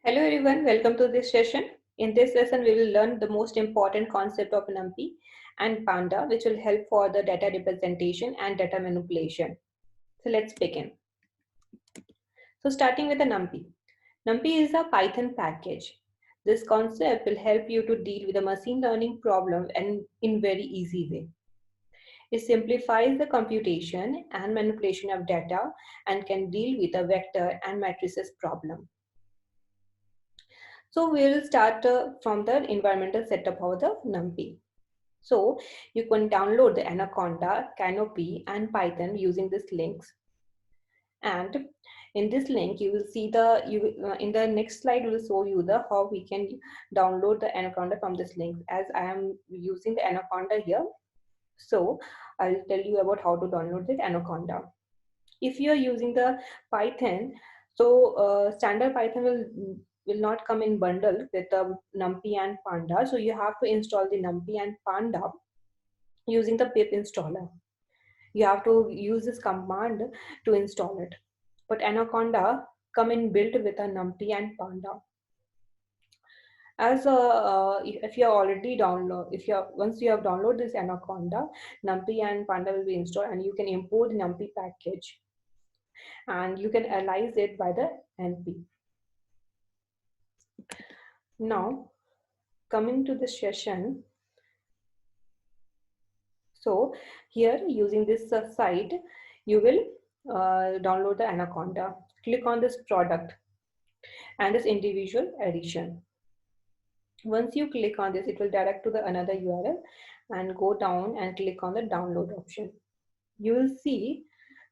Hello everyone, welcome to this session. In this lesson, we will learn the most important concept of NumPy and Panda, which will help for the data representation and data manipulation. So let's begin. So starting with the NumPy. NumPy is a Python package. This concept will help you to deal with a machine learning problem and in very easy way. It simplifies the computation and manipulation of data and can deal with a vector and matrices problem. So we will start from the environmental setup of the NumPy. So you can download the Anaconda, Canopy and Python using these links. And in this link, you will see in the next slide will show you the how we can download the Anaconda from this link. As I am using the Anaconda here, so I'll tell you about how to download the Anaconda. If you are using the Python, so standard Python will not come in bundle with NumPy and Panda. So you have to install the NumPy and Panda using the pip installer. You have to use this command to install it. But Anaconda come in built with a NumPy and Panda. As if you have already download, once you have downloaded this Anaconda, NumPy and Panda will be installed, and you can import the NumPy package, and you can analyze it by the NP. Now, coming to the session. So here using this site, you will download the Anaconda. Click on this product and this individual edition. Once you click on this, it will direct to the another URL and go down and click on the download option. You will see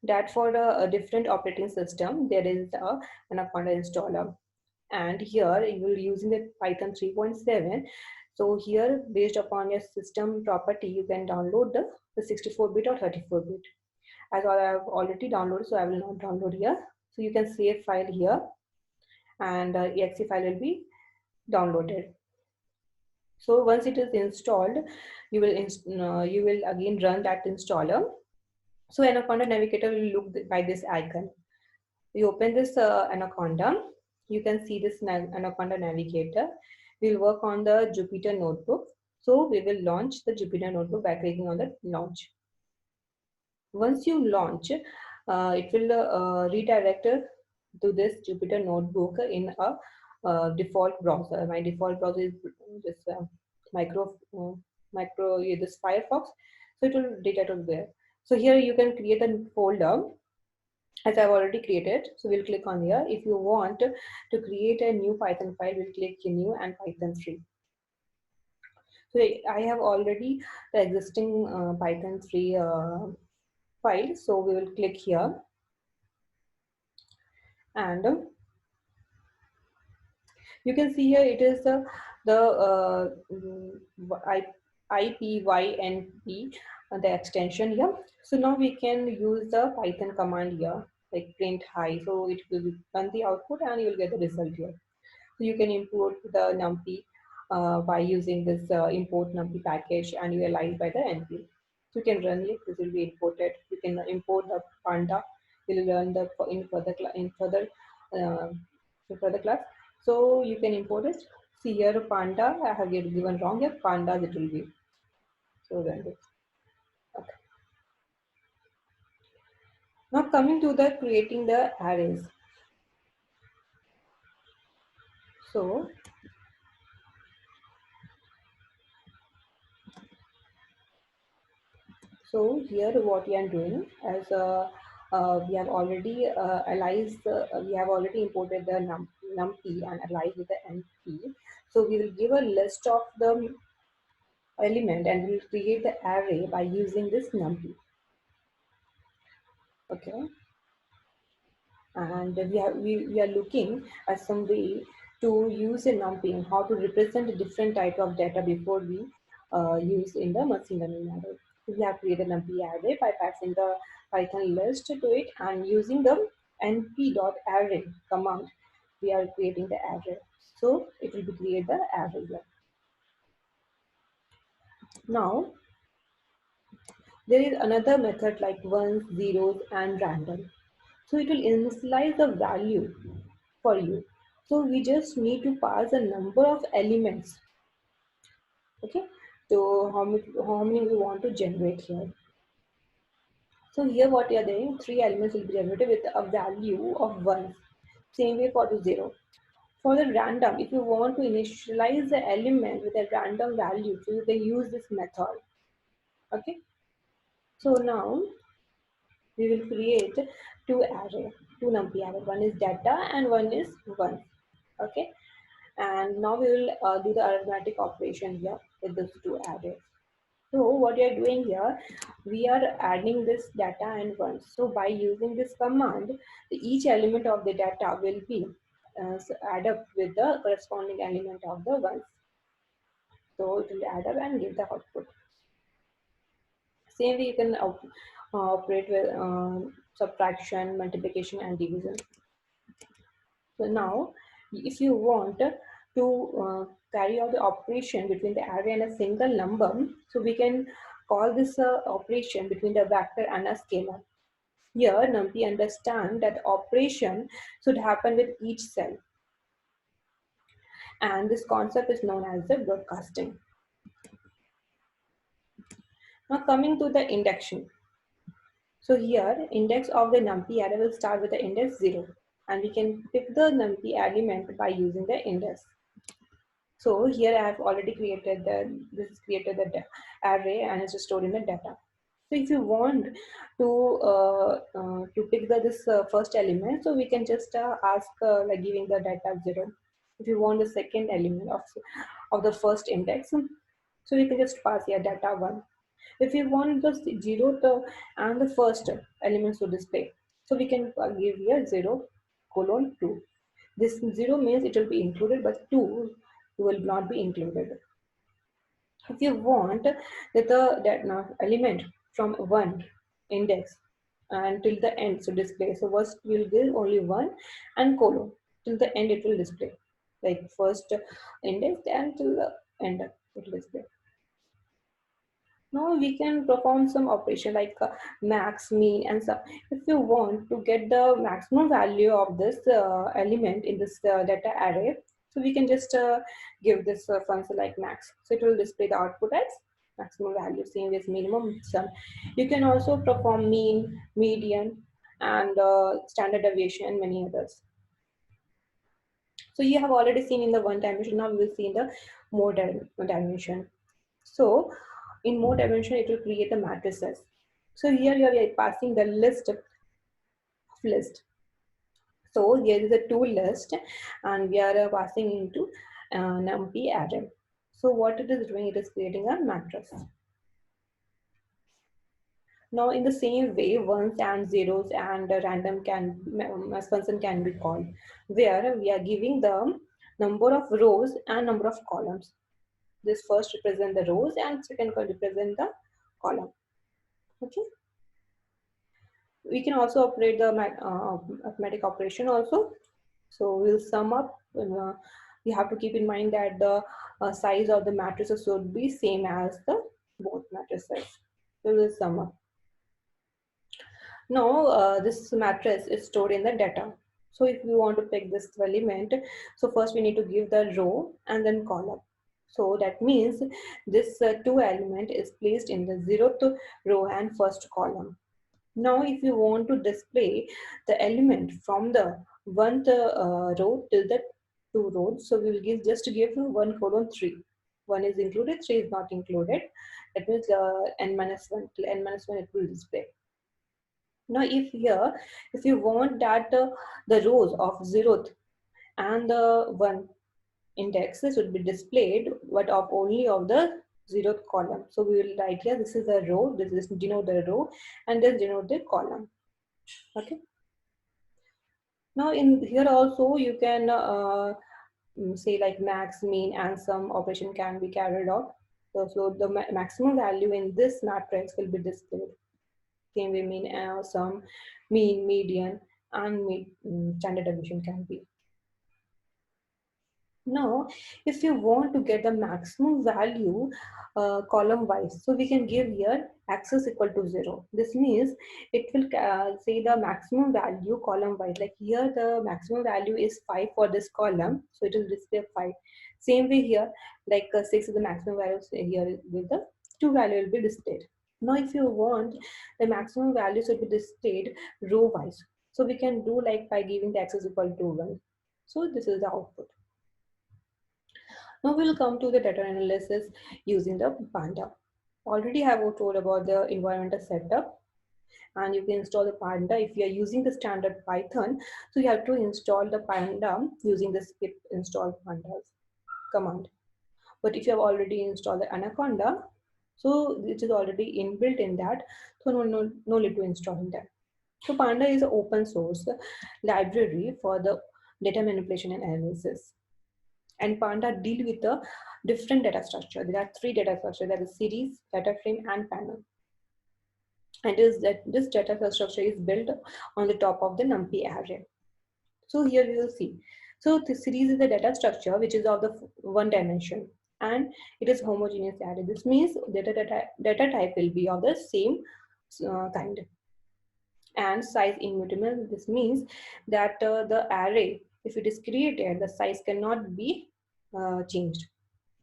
that for a different operating system, there is a Anaconda installer. And here you will using the Python 3.7. So here, based upon your system property, you can download the 64-bit or 34-bit. As I have already downloaded, so I will not download here. So you can save file here, and exe file will be downloaded. So once it is installed, you will again run that installer. So Anaconda Navigator will look by this icon. You open this Anaconda. You can see this Anaconda Navigator. We'll work on the Jupyter Notebook. So we will launch the Jupyter Notebook by clicking on the launch. Once you launch, it will redirect to this Jupyter Notebook in a default browser. My default browser is this this Firefox. So it will redirect there. So here you can create a folder as I've already created. So we'll click on here. If you want to create a new Python file, we'll click new and Python 3. So I have already the existing Python 3 file. So we will click here, and you can see here it is the IPYNP, the extension here. So now we can use the Python command here, like print hi. So it will run the output and you will get the result here. So you can import the NumPy by using this import NumPy package, and you analyze by the NP. So you can run it. This will be imported. You can import the Panda. We'll learn the uh, in further class. So you can import it. See here Panda. I have given wrong here. Pandas it will be. So then this. Okay. Now coming to the creating the arrays. So here what we are doing, as we have already we have already imported the NumPy and analyzed with the NP. So we will give a list of the element and we will create the array by using this NumPy. Okay, and we are looking at some way to use a NumPy and how to represent a different type of data before we use in the machine learning model. We have created an NumPy array by passing the Python list to it, and using the np.array command, we are creating the array. So it will be create the array here. Now there is another method like ones, zeros, and random. So it will initialize the value for you. So we just need to pass a number of elements. Okay, so how many we want to generate here. So here what we are doing, three elements will be generated with a value of 1. Same way for the 0. For the random, if you want to initialize the element with a random value, so you can use this method. Okay. So now we will create two array, two numpy array. One is data and one is 1. Okay. And now we will do the arithmetic operation here with these two arrays. So what we are doing here, we are adding this data and 1. So by using this command, each element of the data will be add up with the corresponding element of the 1. So it will add up and give the output. Same way you can operate with subtraction, multiplication and division. So now if you want to carry out the operation between the array and a single number, so we can call this operation between the vector and a scalar. Here NumPy understand that operation should happen with each cell, and this concept is known as the broadcasting. Now coming to the induction. So here index of the NumPy array will start with the index 0, and we can pick the NumPy element by using the index. So here I have already created the array and it's stored in the data. So if you want to pick this first element, so we can just ask like giving the data 0. If you want the second element of the first index, so we can just pass here data 1. If you want the 0th and the first elements to display, so we can give here 0:2. This 0 means it will be included, but 2 will not be included. If you want that element from 1 index until the end, so display. So first we'll give only 1 and colon. Till the end it will display. Like first index and till the end it will display. Now we can perform some operation like max, mean and sum. If you want to get the maximum value of this element in this data array, so we can just give this function like max. So it will display the output as maximum value, same as minimum, sum. You can also perform mean, median and standard deviation and many others. So you have already seen in the one dimension, now we will see in the more dimension. So in more dimension, it will create the matrices. So here you are passing the list of list. So here is a two list and we are passing into NumPy array. So what it is doing, it is creating a matrix. Now in the same way, ones and zeros and random function can be called, where we are giving the number of rows and number of columns. This first represent the rows and second represent the column. Okay. We can also operate the arithmetic operation also. So we'll sum up. You have to keep in mind that the size of the matrices should be same as the both matrices. So we'll sum up. Now this matrix is stored in the data. So if we want to pick this element, so first we need to give the row and then column. So that means this two element is placed in the 0th row and first column. Now, if you want to display the element from the 1th row till the 2 rows, so we will just give 1:3. 1 is included, 3 is not included. That means n-1 till n-1 it will display. Now, if you want that the rows of 0th and the 1 indexes would be displayed, but of only of the 0th column. So we will write here, this is a row, this is denote the row, and then denote the column. Okay. Now in here also you can say like max, mean and sum operation can be carried out. So the maximum value in this matrix will be displayed. Same way mean, sum, mean, median and standard deviation can be. Now, if you want to get the maximum value column wise, so we can give here axis equal to 0. This means it will say the maximum value column wise. Like here, the maximum value is 5 for this column, so it will display 5. Same way here, like 6 is the maximum value. So here with the 2 value will be displayed. Now, if you want the maximum value should be displayed row wise, so we can do like by giving the axis equal to 1. So this is the output. Now we'll come to the data analysis using the Panda. Already have told about the environmental setup, and you can install the Panda if you are using the standard Python. So you have to install the Panda using the skip install pandas command. But if you have already installed the Anaconda, so it is already inbuilt in that, so no need to install that. So Panda is an open source library for the data manipulation and analysis. And Panda deal with a different data structure. There are 3 data structures, that is series, data frame, and panel. And is that this data structure is built on the top of the NumPy array. So here we will see. So the series is the data structure which is of the one dimension, and it is homogeneous array. This means data type will be of the same kind. And size immutable. This means that the array, if it is created, the size cannot be changed.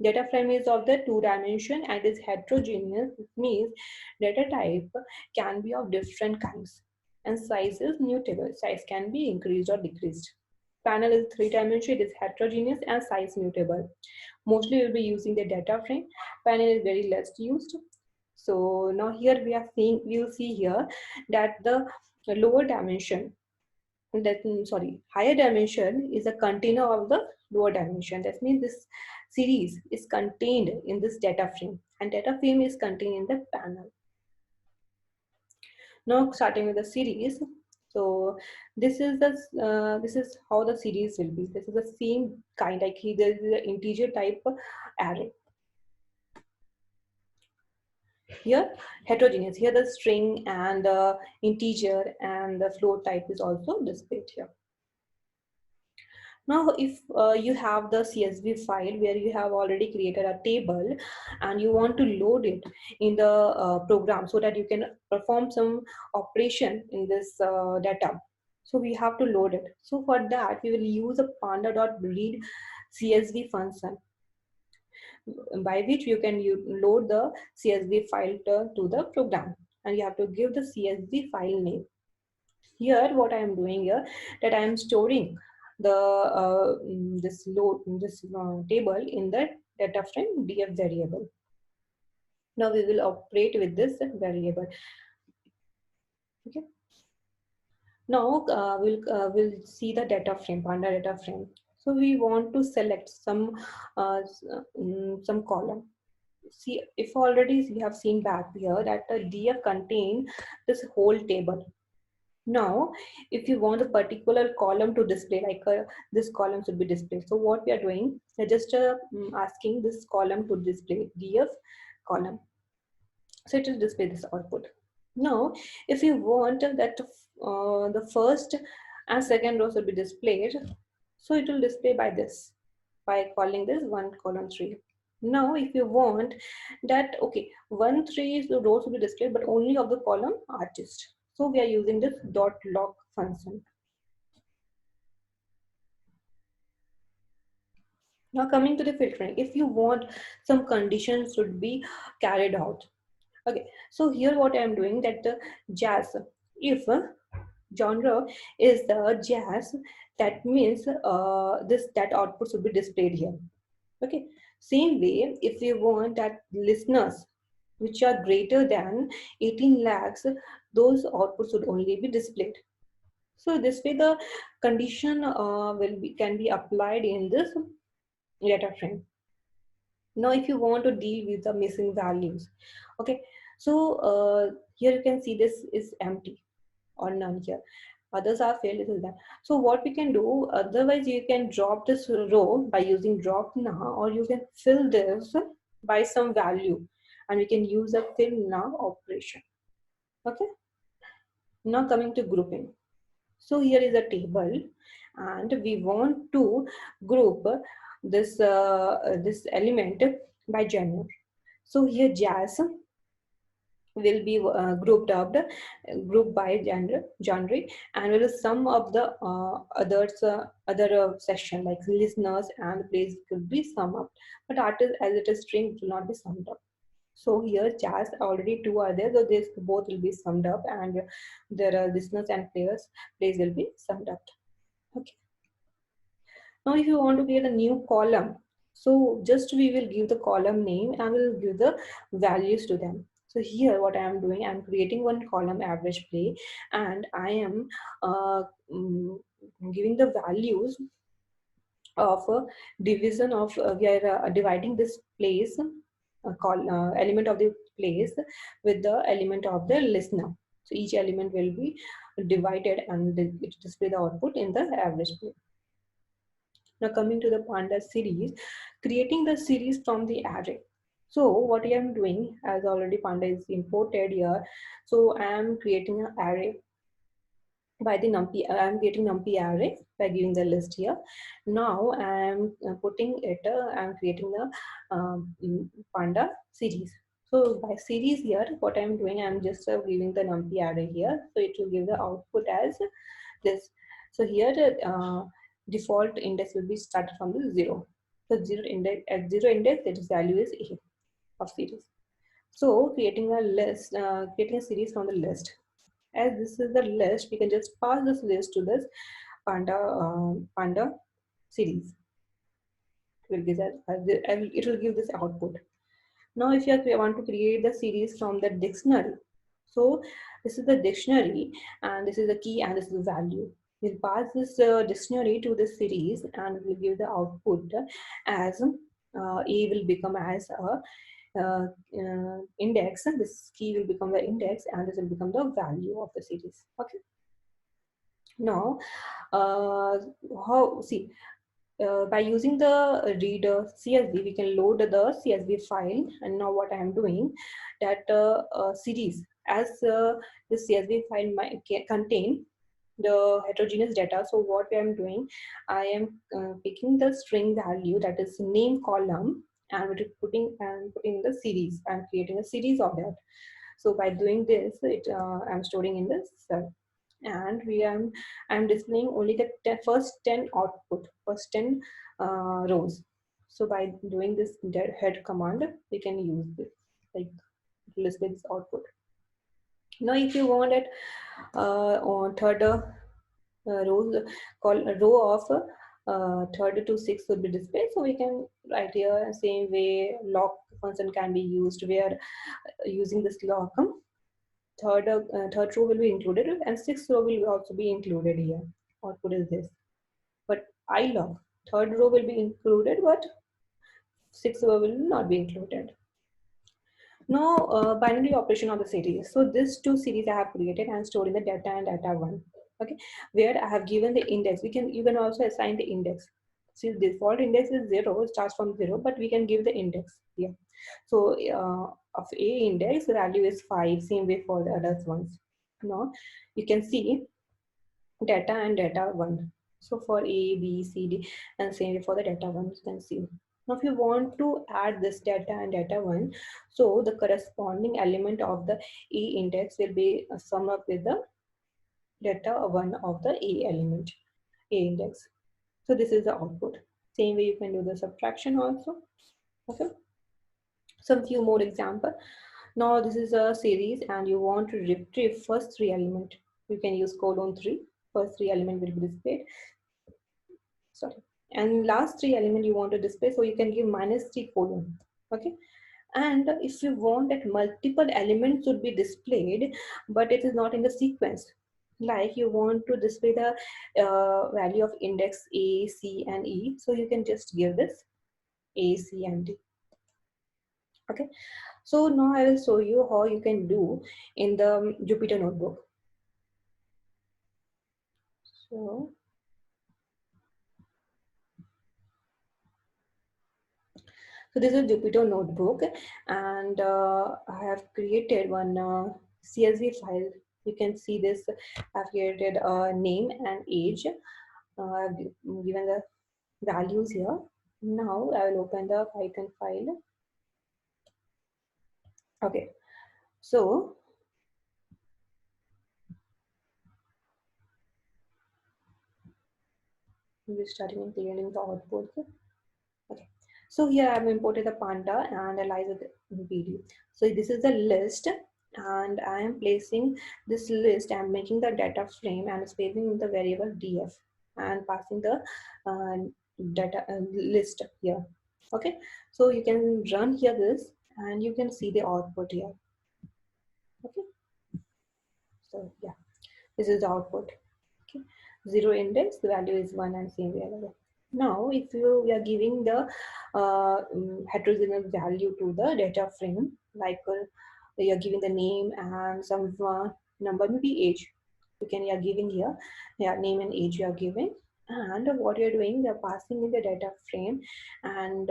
Data frame is of the 2 dimension and is heterogeneous. This means data type can be of different kinds, and size is mutable. Size can be increased or decreased. Panel is 3 dimension, it is heterogeneous and size mutable. Mostly we'll be using the data frame. Panel is very less used. So now here we are seeing, we will see here that the lower dimension, higher dimension is a container of the lower dimension. That means this series is contained in this data frame, and data frame is contained in the panel. Now starting with the series. So this is how the series will be. This is the same kind, like here there is an integer type array. Here heterogeneous, here the string and the integer and the float type is also displayed here. Now, if you have the CSV file where you have already created a table and you want to load it in the program so that you can perform some operation in this data. So we have to load it. So for that, we will use a panda.read CSV function, by which you can load the CSV file to the program, and you have to give the CSV file name. Here what I am doing here, that I am storing the this table in the data frame df variable. Now we will operate with this variable. Okay, now we'll see the data frame, panda data frame. So we want to select some column. See, if already we have seen back here that the df contain this whole table. Now, if you want a particular column to display, like this column should be displayed. So what we are doing, we're just asking this column to display df column. So it will display this output. Now, if you want that the first and second row should be displayed, so it will display by this, by calling this 1 column 3. Now, if you want that, okay, 1 3 is the rows will be displayed, but only of the column artist. So we are using this dot log function. Now coming to the filtering, if you want some conditions should be carried out. Okay, so here what I am doing, that the jazz, if genre is the jazz, that means that output should be displayed here. Okay, same way, if you want that listeners which are greater than 18 lakhs, those outputs should only be displayed. So this way the condition can be applied in this data frame. Now if you want to deal with the missing values, okay, so here you can see this is empty or none here. Others are failed, this is that. So what we can do, otherwise you can drop this row by using drop now, or you can fill this by some value, and we can use a fill now operation. Okay. Now coming to grouping. So here is a table, and we want to group this element by gender. So here jazz will be grouped by genre, and will sum up the other section like listeners and plays will be sum up, but artist as it is string will not be summed up. So here jazz already two are there, so this both will be summed up, and there are listeners and players plays will be summed up. Okay. Now if you want to create a new column, so just we will give the column name and we'll give the values to them. So here what I am doing, I am creating one column average play, and I am uh, mm, giving the values of a division of, we are dividing this place, element of the place with the element of the listener. So each element will be divided and it display the output in the average play. Now coming to the Panda series, creating the series from the array. So what I am doing, as already Panda is imported here, so I am creating an array by the numpy. I am getting numpy array by giving the list here. Now I am putting it. I am creating the Panda series. So by series here, what I am doing, I am just giving the numpy array here. So it will give the output as this. So here the default index will be started from the 0. So 0 index, at 0 index, its value is a of series. So creating a list, creating a series from the list. As this is the list, we can just pass this list to this Panda series. It will give this output. Now, if you want to create the series from the dictionary, so this is the dictionary, and this is the key, and this is the value. We'll pass this dictionary to the series, and we'll give the output as A will become as a index. This key will become the index, and this will become the value of the series. Okay. Now, how see by using the reader CSV, we can load the CSV file. And now what I am doing, that series, as the CSV file might contain the heterogeneous data. So what I am doing, I am picking the string value, that is name column, and putting the series and creating a series of that. So by doing this, I'm storing in the cell, and I'm displaying only the first 10 output, first 10 rows. So by doing this head command, we can use this, like display this output. Now if you want it on third row of third to sixth will be displayed, so we can write here same way lock function can be used, where using this lock third row will be included, and sixth row will also be included here. Output is this, but I log third row will be included, but sixth row will not be included. Now binary operation of the series. So this two series I have created and stored in the data and data one. Okay, where I have given the index. You can also assign the index. See, default index is 0, it starts from 0, but we can give the index here. So of A index, the value is 5, same way for the other ones. Now you can see data and data 1. So for A, B, C, D, and same way for the data 1, you can see. Now if you want to add this data and data 1, so the corresponding element of the A index will be summed up with the data 1 of the A element, A index. So this is the output. Same way you can do the subtraction also. Okay. Some few more example. Now this is a series and you want to retrieve first 3 element. You can use colon 3. First 3 element will be displayed. Sorry. And last 3 element you want to display, so you can give -3 colon. Okay. And if you want that multiple elements should be displayed, but it is not in the sequence, like you want to display the value of index A, C, and E, so you can just give this A, C, and D. Okay, so now I will show you how you can do in the Jupyter Notebook. So this is Jupyter Notebook, and I have created one CSV file. You can see this. I've created a name and age, I've given the values here. Now I will open the Python file. Okay, so we're starting and clearing the output. Okay, so here I have imported the panda and analyze the video. So this is the list, and I am placing this list. I am making the data frame and saving the variable df and passing the uh, data list here. Okay, so you can run here this, and you can see the output here. Okay, so yeah, this is the output. Okay. 0 index, the value is 1 and same value. Now, if you are giving the heterogeneous value to the data frame, like you're giving the name and some number, maybe age, you are giving here, yeah, name and age you are giving. And what you're doing, you're passing in the data frame, and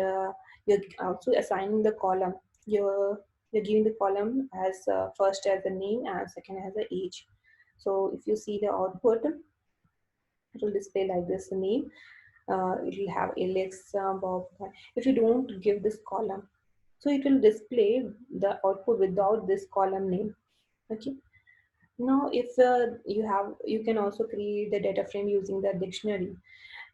you're also assigning the column. You're giving the column as first as the name and second as the age. So if you see the output, it will display like this name. It will have Alexa, Bob. If you don't give this column, so it will display the output without this column name. Okay. Now, if you can also create the data frame using the dictionary.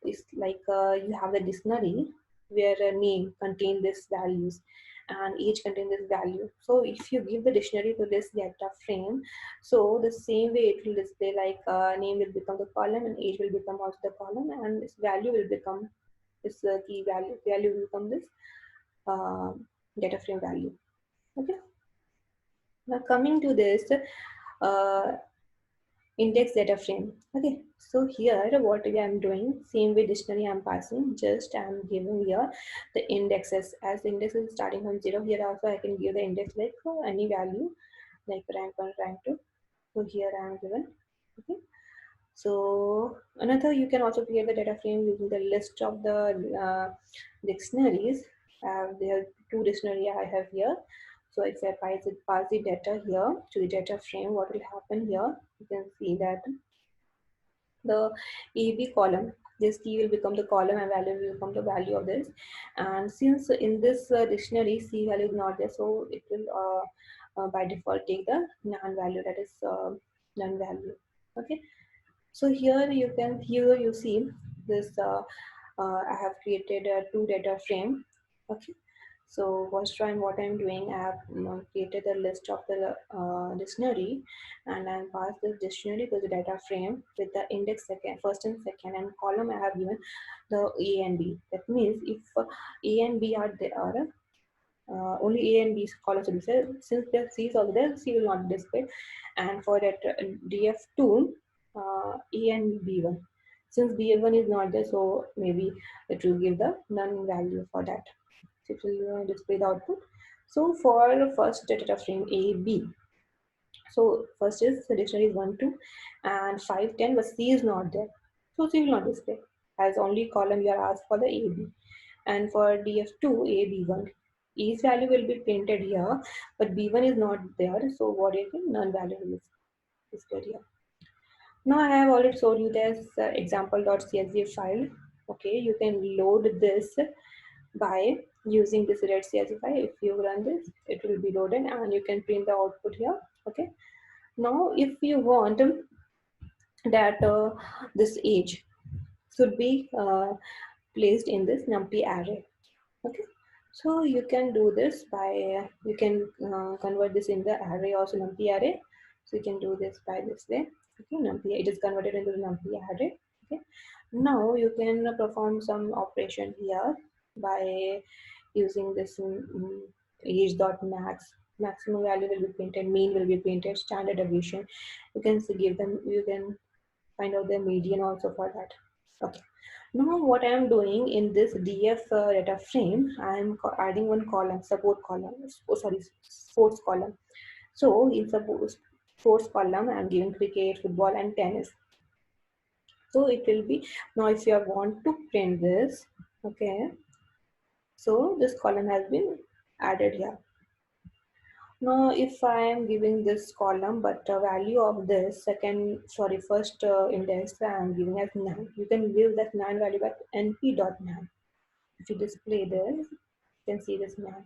It's like you have the dictionary where a name contain these values and each contain this value. So if you give the dictionary to this data frame, so the same way it will display, like name will become the column and age will become also the column, and this value will become this key value will become this uh, data frame value. Okay, now coming to this uh, index data frame. Okay, so here what I am doing, same way dictionary I am passing, just I am giving here the indexes. As the index is starting from 0, here also I can give the index like any value, like rank 1, rank 2. So here I am given. Okay, so another, you can also create the data frame using the list of the dictionaries. There are two dictionary I have here. So if I pass the data here to the data frame, what will happen here? You can see that the AB column, this key will become the column and value will become the value of this. And since in this dictionary C value is not there, so it will by default take the non value, that is non value. Okay, so here you see this I have created a two data frame. Okay, so first time what I'm doing, I have created a list of the dictionary, and I'm passed this dictionary to the data frame with the index second, first and second, and column I have given the A and B. That means if A and B are there, only A and B columns will be there. Since the C is also there, C will not display. And for that DF2, A and B1. Since B1 is not there, so maybe it will give the none value for that. So it will display the output. So for the first data frame A, B, so first is the dictionary is 1, 2, and 5, 10, but C is not there. So C will not display. As only column you are asked for the A, B. And for DF2, A, B1. Each value will be printed here, but B1 is not there. So what is it? None value is displayed here. Now I have already showed you this example.csv file. Okay, you can load this by using this red CSV file. If you run this, it will be loaded and you can print the output here. Okay. Now, if you want that this age should be placed in this numpy array. Okay, so you can do this by you can convert this in the array, also numpy array. So you can do this by this way. Okay, numpy, it is converted into the numpy array. Okay, now you can perform some operation here by using this age dot max. Maximum value will be printed, mean will be printed, standard deviation. You can give them, you can find out the median also for that. Okay. Now what I am doing in this DF data frame, I am adding one column, support column, sports column. So in suppose sports column, I am giving cricket, football, and tennis. So it will be, now if you want to print this, okay, so this column has been added here. Now, if I am giving this column, but the value of this first index I am giving as none, you can give that none value by np.none. If you display this, you can see this none.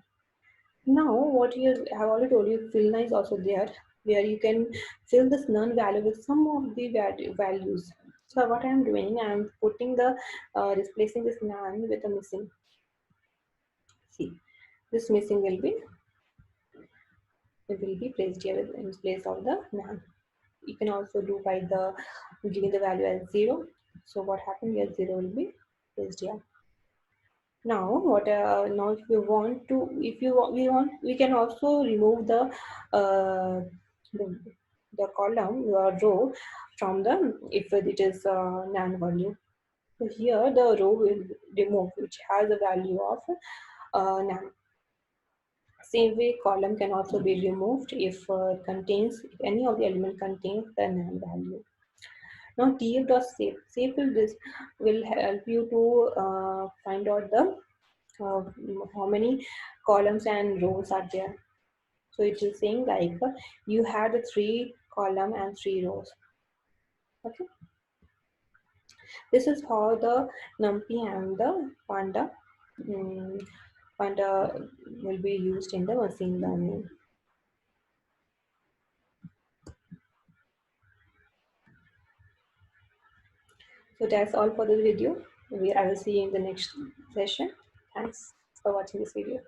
Now, what you have already told you, fill is also there, where you can fill this none value with some of the values. So what I am doing, I am putting the replacing this none with a missing. See, this missing will be placed here in place of the none. You can also do by the giving the value as 0. So what happened here, 0 will be placed here. Now now if you want to, we can also remove uh, the, the column or row from the, if it is non value. So here the row will remove which has a value of non. Same way, column can also be removed if if any of the element contains the non value. Now tf.save. Save will help you to find out the uh, how many columns and rows are there. So it is saying like you had a 3 column and 3 rows. Okay. This is how the NumPy and the um, Panda will be used in the machine learning. So that's all for this video. I will see you in the next session. Thanks for watching this video.